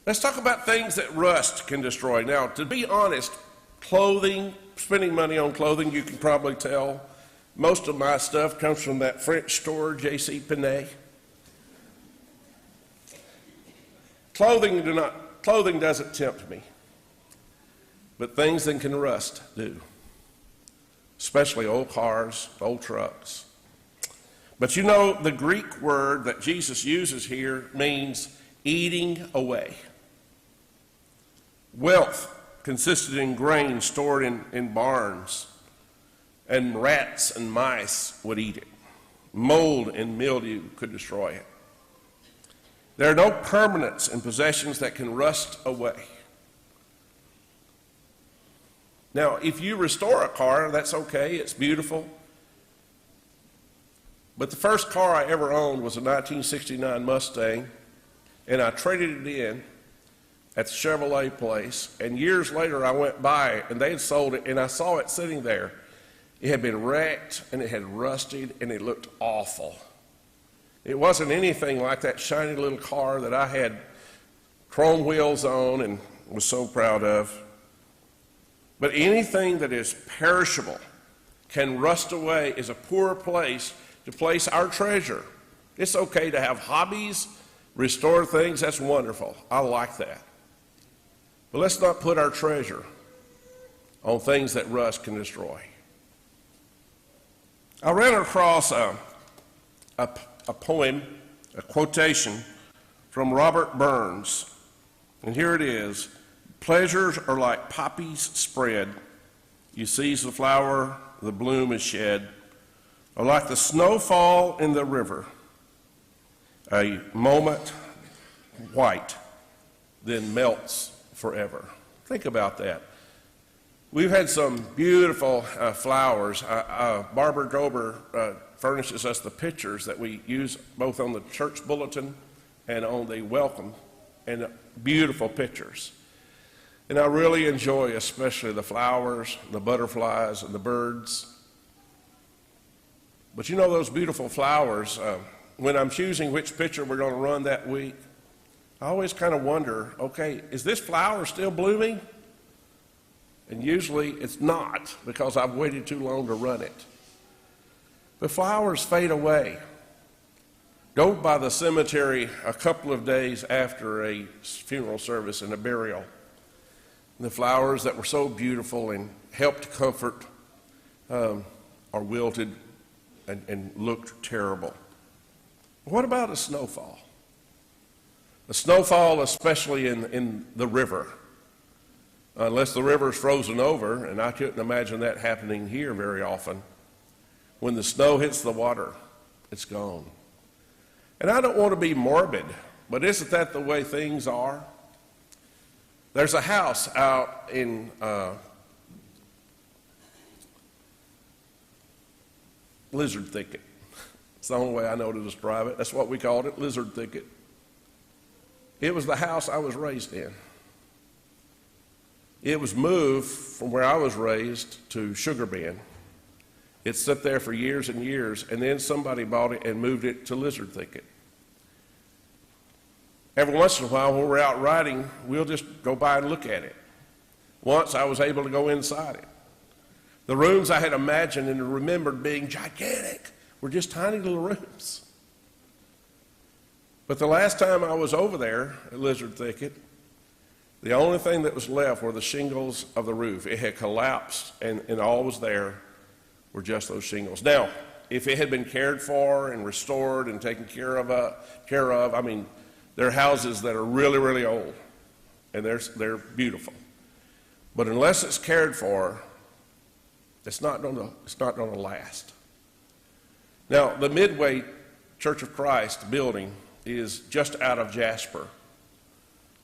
Let's talk about things that rust can destroy. Now, to be honest, clothing, spending money on clothing, you can probably tell, most of my stuff comes from that French store, J.C. Penney. Clothing doesn't tempt me, but things that can rust do, especially old cars, old trucks. But you know, the Greek word that Jesus uses here means eating away. Wealth consisted in grain stored in barns, and rats and mice would eat it. Mold and mildew could destroy it. There are no permanence in possessions that can rust away. Now, if you restore a car, that's okay, it's beautiful. But the first car I ever owned was a 1969 Mustang, and I traded it in at the Chevrolet place, and years later I went by and they had sold it, and I saw it sitting there. It had been wrecked and it had rusted and it looked awful. It wasn't anything like that shiny little car that I had chrome wheels on and was so proud of. But anything that is perishable can rust away is a poor place to place our treasure. It's okay to have hobbies, restore things, that's wonderful. I like that. But let's not put our treasure on things that rust can destroy. I ran across a poem, a quotation from Robert Burns, and here it is. Pleasures are like poppies spread. You seize the flower, the bloom is shed, or like the snowfall in the river, a moment white, then melts forever. Think about that. We've had some beautiful flowers. Barbara Grober furnishes us the pictures that we use both on the church bulletin and on the welcome, and beautiful pictures. And I really enjoy especially the flowers, the butterflies, and the birds. But you know those beautiful flowers, when I'm choosing which picture we're going to run that week, I always kind of wonder, okay, is this flower still blooming? And usually it's not, because I've waited too long to run it. But flowers fade away. Go by the cemetery a couple of days after a funeral service and a burial. The flowers that were so beautiful and helped comfort are wilted and looked terrible. What about a snowfall? A snowfall, especially in the river, unless the river's frozen over, and I couldn't imagine that happening here very often. When the snow hits the water, it's gone. And I don't want to be morbid, but isn't that the way things are? There's a house out in Lizard Thicket. It's the only way I know to describe it. That's what we called it, Lizard Thicket. It was the house I was raised in. It was moved from where I was raised to Sugar Bend. It sat there for years and years, and then somebody bought it and moved it to Lizard Thicket. Every once in a while, when we're out riding, we'll just go by and look at it. Once I was able to go inside it. The rooms I had imagined and remembered being gigantic were just tiny little rooms. But the last time I was over there at Lizard Thicket, the only thing that was left were the shingles of the roof. It had collapsed, and all was there were just those shingles. Now, if it had been cared for and restored and taken care of, I mean, there are houses that are really, really old, and they're beautiful. But unless it's cared for, it's not going to last. Now, the Midway Church of Christ building is just out of Jasper,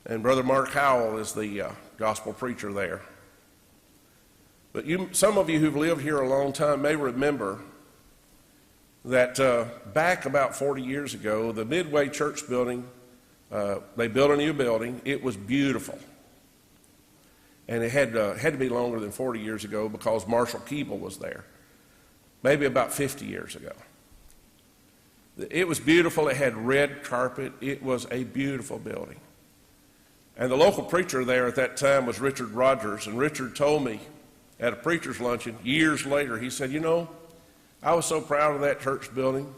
and Brother Mark Howell is the gospel preacher there. But some of you who've lived here a long time may remember that back about 40 years ago, the Midway Church building, they built a new building. It was beautiful. And it had to be longer than 40 years ago because Marshall Keeble was there, maybe about 50 years ago. It was beautiful. It had red carpet. It was a beautiful building. And the local preacher there at that time was Richard Rogers. And Richard told me at a preacher's luncheon years later, he said, I was so proud of that church building.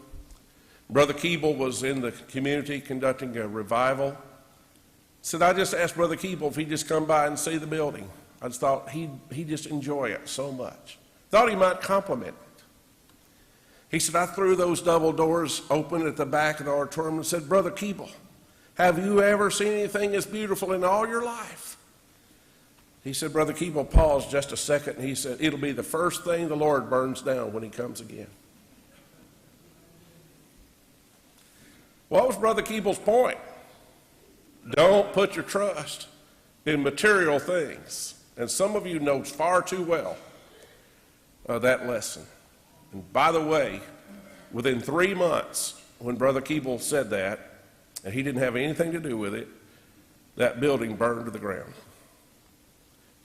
Brother Keeble was in the community conducting a revival. Said, I just asked Brother Keeble if he'd just come by and see the building. I just thought he'd just enjoy it so much. Thought he might compliment it. He said, I threw those double doors open at the back of the auditorium and said, Brother Keeble, have you ever seen anything as beautiful in all your life? He said, Brother Keeble paused just a second, and he said, it'll be the first thing the Lord burns down when he comes again. What was Brother Keeble's point? Don't put your trust in material things. And some of you know far too well that lesson. And by the way, within 3 months, when Brother Keeble said that, and he didn't have anything to do with it, that building burned to the ground.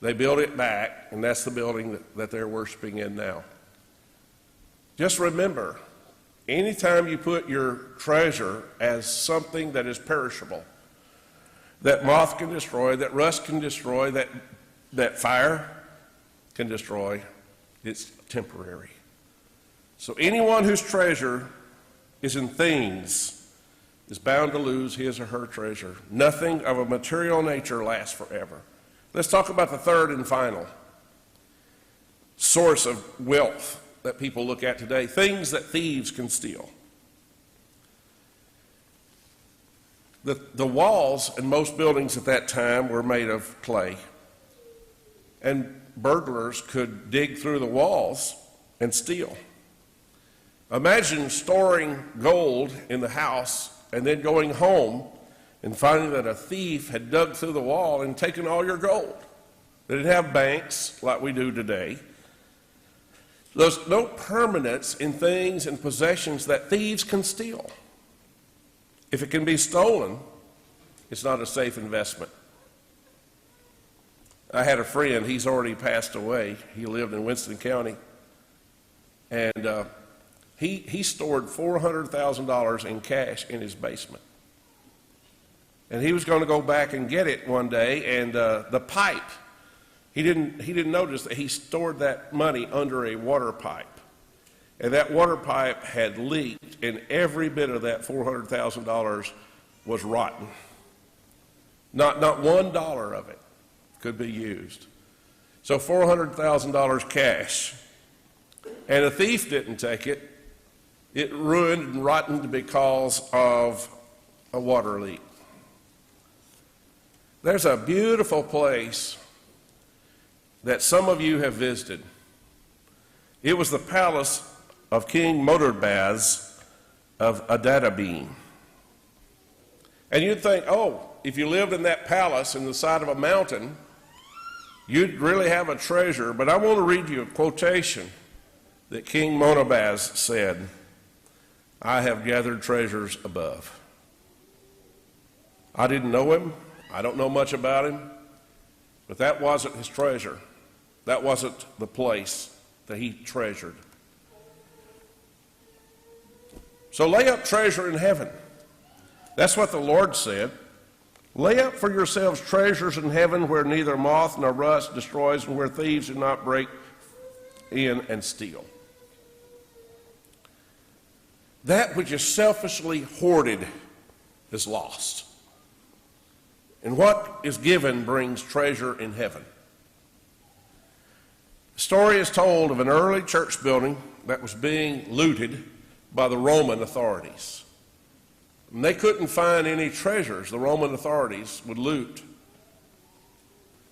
They built it back, and that's the building that they're worshiping in now. Just remember, anytime you put your treasure as something that is perishable, that moth can destroy, that rust can destroy, that fire can destroy, it's temporary. So anyone whose treasure is in things is bound to lose his or her treasure. Nothing of a material nature lasts forever. Let's talk about the third and final source of wealth that people look at today, things that thieves can steal. The walls in most buildings at that time were made of clay, and burglars could dig through the walls and steal. Imagine storing gold in the house and then going home and finding that a thief had dug through the wall and taken all your gold. They didn't have banks like we do today. There's no permanence in things and possessions that thieves can steal. If it can be stolen, it's not a safe investment. I had a friend, he's already passed away. He lived in Winston County. And he stored $400,000 in cash in his basement. And he was going to go back and get it one day, and the pipe, he didn't notice that he stored that money under a water pipe. And that water pipe had leaked, and every bit of that $400,000 was rotten. Not $1 of it could be used. So $400,000 cash. And a thief didn't take it. It ruined and rotted because of a water leak. There's a beautiful place that some of you have visited. It was the palace of King Motorbaz of Adadabim. And you'd think, if you lived in that palace in the side of a mountain, you'd really have a treasure. But I want to read you a quotation that King Motorbaz said, I have gathered treasures above. I didn't know him. I don't know much about him. But that wasn't his treasure. That wasn't the place that he treasured. So lay up treasure in heaven. That's what the Lord said. Lay up for yourselves treasures in heaven where neither moth nor rust destroys and where thieves do not break in and steal. That which is selfishly hoarded is lost. And what is given brings treasure in heaven. The story is told of an early church building that was being looted by the Roman authorities. And they couldn't find any treasures the Roman authorities would loot.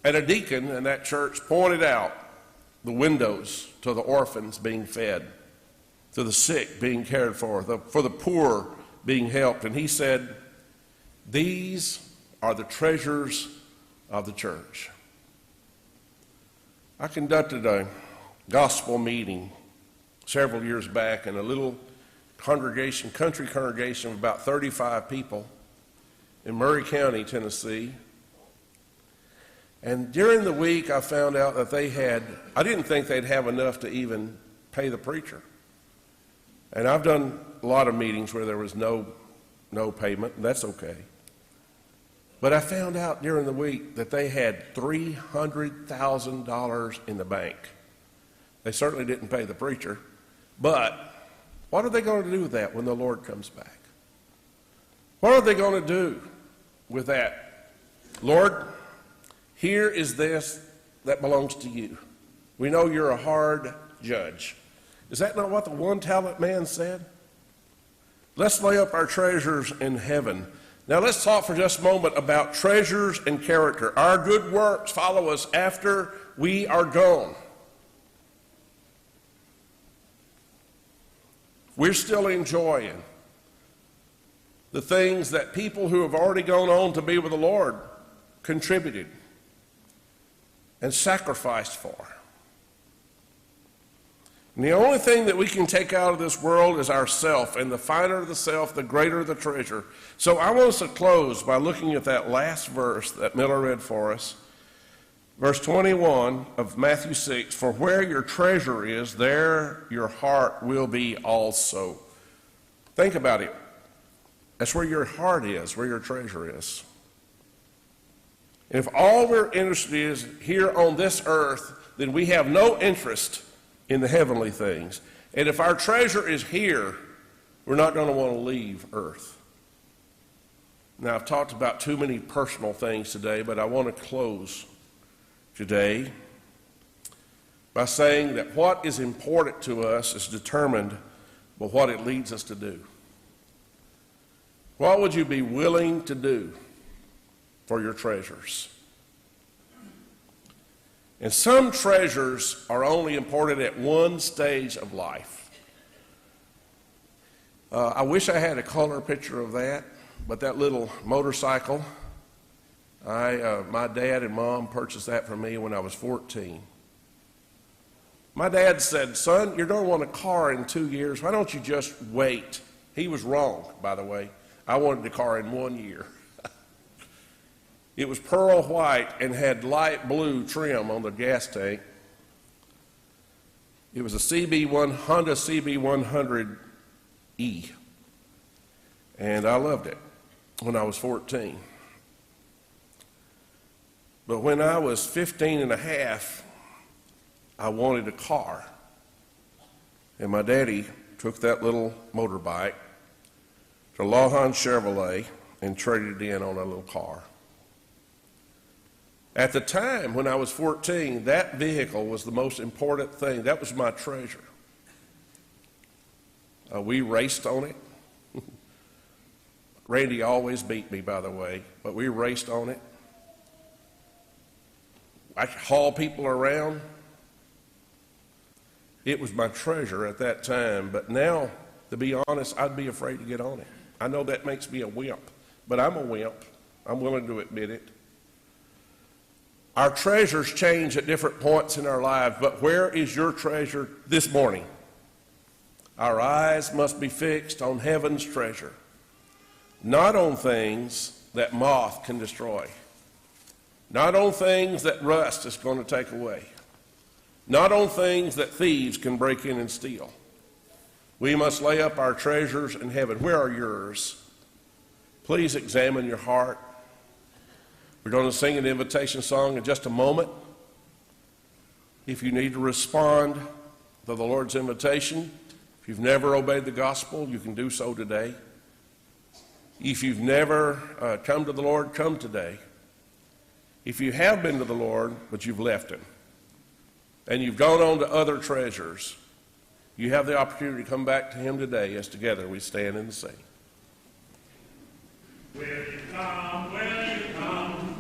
And a deacon in that church pointed out the windows to the orphans being fed, to the sick being cared for the poor being helped. And he said, these are the treasures of the church. I conducted a gospel meeting several years back in a little congregation, country congregation of about 35 people in Murray County, Tennessee. And during the week, I found out that I didn't think they'd have enough to even pay the preacher. And I've done a lot of meetings where there was no payment, and that's okay. But I found out during the week that they had $300,000 in the bank. They certainly didn't pay the preacher, but what are they going to do with that when the Lord comes back? What are they going to do with that? Lord, here is this that belongs to you. We know you're a hard judge. Is that not what the one-talent man said? Let's lay up our treasures in heaven. Now let's talk for just a moment about treasures and character. Our good works follow us after we are gone. We're still enjoying the things that people who have already gone on to be with the Lord contributed and sacrificed for. And the only thing that we can take out of this world is ourself, and the finer the self, the greater the treasure. So I want us to close by looking at that last verse that Miller read for us. Verse 21 of Matthew 6, for where your treasure is, there your heart will be also. Think about it. That's where your heart is, where your treasure is. And if all we're interested in is here on this earth, then we have no interest in the heavenly things. And if our treasure is here, we're not going to want to leave earth. Now, I've talked about too many personal things today, but I want to close today by saying that what is important to us is determined by what it leads us to do. What would you be willing to do for your treasures? And some treasures are only important at one stage of life. I wish I had a color picture of that, but that little motorcycle, my dad and mom purchased that for me when I was 14. My dad said, son, you're going to want a car in 2 years. Why don't you just wait? He was wrong, by the way. I wanted the car in 1 year. It was pearl white and had light blue trim on the gas tank. It was a Honda CB100E. And I loved it when I was 14. But when I was 15 and a half, I wanted a car. And my daddy took that little motorbike to Lawhon Chevrolet and traded it in on a little car. At the time when I was 14, that vehicle was the most important thing. That was my treasure. We raced on it. Randy always beat me, by the way, but we raced on it. I could haul people around. It was my treasure at that time, but now, to be honest, I'd be afraid to get on it. I know that makes me a wimp, but I'm a wimp. I'm willing to admit it. Our treasures change at different points in our lives, but where is your treasure this morning? Our eyes must be fixed on heaven's treasure, not on things that moth can destroy, not on things that rust is going to take away, not on things that thieves can break in and steal. We must lay up our treasures in heaven. Where are yours? Please examine your heart. We're going to sing an invitation song in just a moment. If you need to respond to the Lord's invitation, if you've never obeyed the gospel, you can do so today. If you've never come to the Lord, come today. If you have been to the Lord, but you've left Him, and you've gone on to other treasures, you have the opportunity to come back to Him today as together we stand and sing. Will you come, will you come?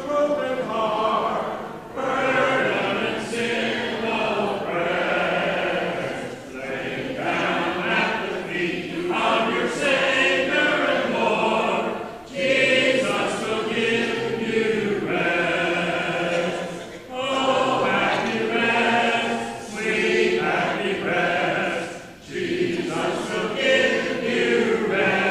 Open heart, burden and sin of prayer, lay down at the feet of your Savior and Lord. Jesus will give you rest. Oh, happy rest, sweet happy rest. Jesus will give you rest.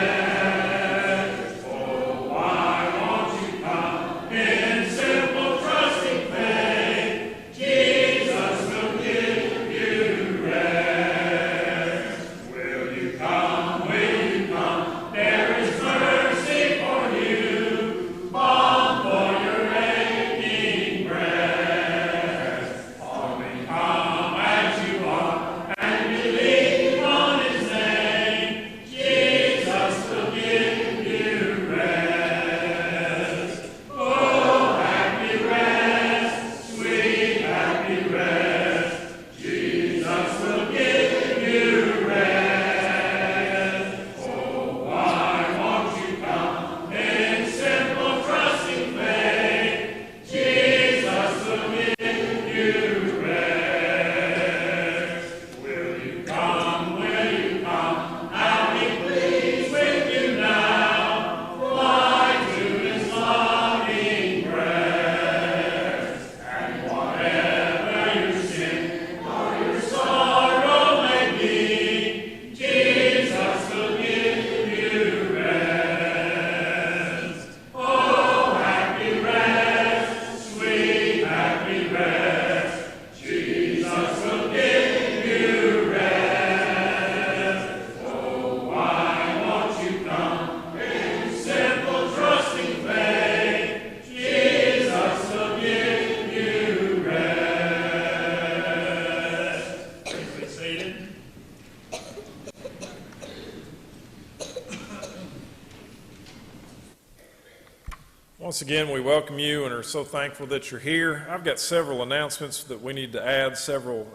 Once again, we welcome you and are so thankful that you're here. I've got several announcements that we need to add, several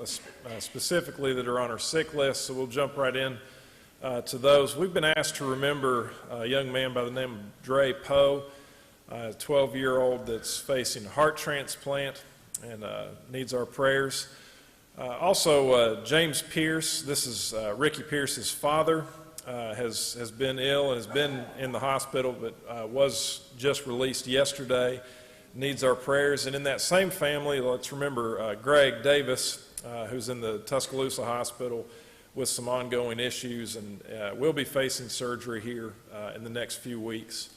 specifically that are on our sick list, so we'll jump right in to those. We've been asked to remember a young man by the name of Dre Poe, a 12-year-old that's facing a heart transplant and needs our prayers. Also, James Pierce, this is Ricky Pierce's father, has been ill and has been in the hospital, but was just released yesterday, needs our prayers. And in that same family, let's remember Greg Davis, who's in the Tuscaloosa hospital with some ongoing issues and will be facing surgery here in the next few weeks.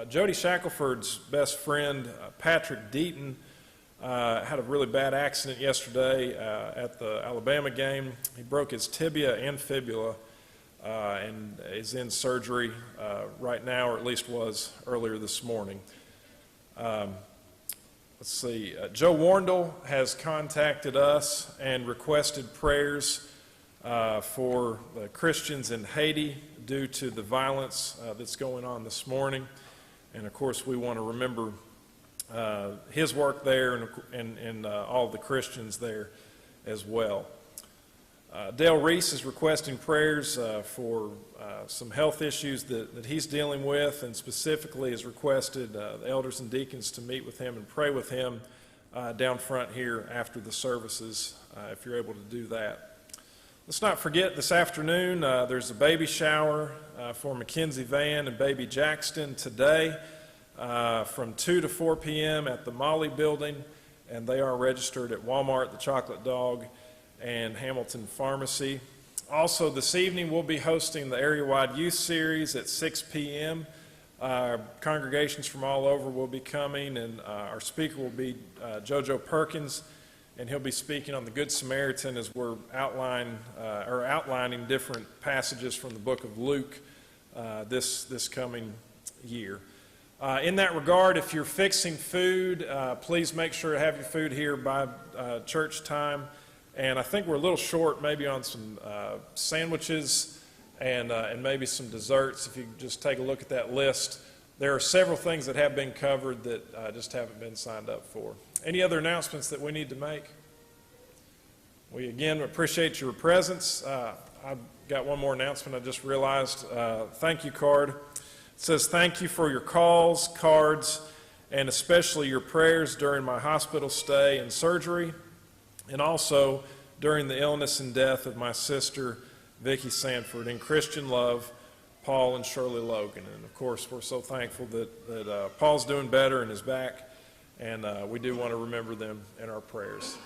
Jody Shackelford's best friend, Patrick Deaton, had a really bad accident yesterday at the Alabama game. He broke his tibia and fibula and is in surgery right now, or at least was earlier this morning. Let's see, Joe Warndall has contacted us and requested prayers for the Christians in Haiti due to the violence that's going on this morning. And of course, we want to remember his work there and all the Christians there as well. Dale Reese is requesting prayers for some health issues that he's dealing with, and specifically has requested the elders and deacons to meet with him and pray with him down front here after the services, if you're able to do that. Let's not forget this afternoon there's a baby shower for Mackenzie Van and baby Jackson today from 2 to 4 p.m. at the Molly Building, and they are registered at Walmart, the Chocolate Dog, and Hamilton Pharmacy. Also this evening we'll be hosting the area-wide youth series at 6 p.m. Congregations from all over will be coming, and our speaker will be JoJo Perkins, and he'll be speaking on the Good Samaritan as we're outlining different passages from the book of Luke this coming year. In that regard, if you're fixing food, please make sure to have your food here by church time. And I think we're a little short maybe on some sandwiches and maybe some desserts. If you just take a look at that list, there are several things that have been covered that just haven't been signed up for. Any other announcements that we need to make? We again appreciate your presence. I've got one more announcement I just realized. Thank you card. It says, thank you for your calls, cards, and especially your prayers during my hospital stay and surgery, and also during the illness and death of my sister, Vicki Sanford, in Christian love, Paul and Shirley Logan. And of course, we're so thankful that Paul's doing better and is back, and we do want to remember them in our prayers.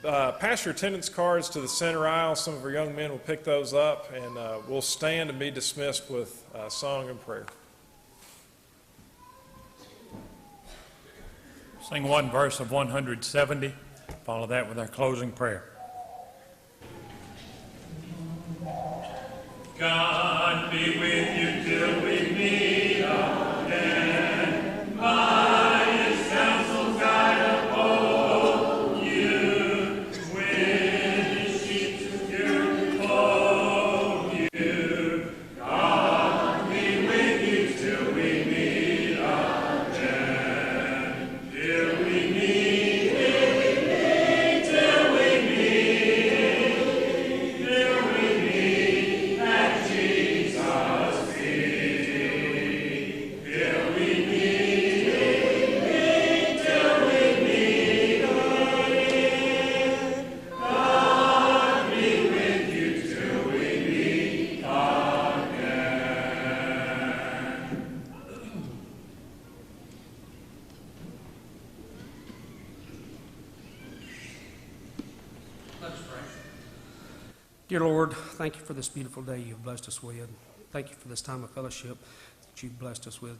Pass your attendance cards to the center aisle. Some of our young men will pick those up, and we'll stand and be dismissed with song and prayer. Sing one verse of 170. Follow that with our closing prayer. God be with you till we meet again. By his counsel guide uphold you. With his sheep secure hold you. God be with you till we meet again. Till we meet, till we meet, till we meet, till we meet at Jesus' feet. Till we meet, till we meet again. God be with you till we meet again. Dear Lord, thank you for this beautiful day you've blessed us with. Thank you for this time of fellowship that you've blessed us with.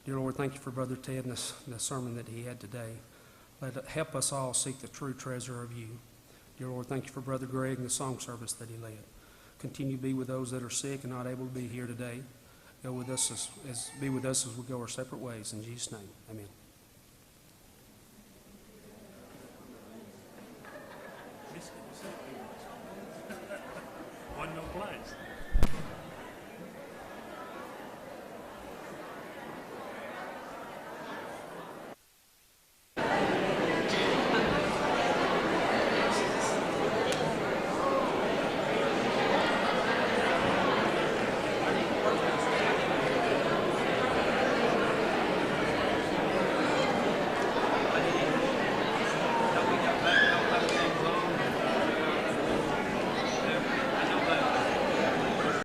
Dear Lord, thank you for Brother Ted and the sermon that he had today. Help us all seek the true treasure of you. Dear Lord, thank you for Brother Greg and the song service that he led. Continue to be with those that are sick and not able to be here today. Go with us be with us as we go our separate ways. In Jesus' name, amen. Wasn't no place.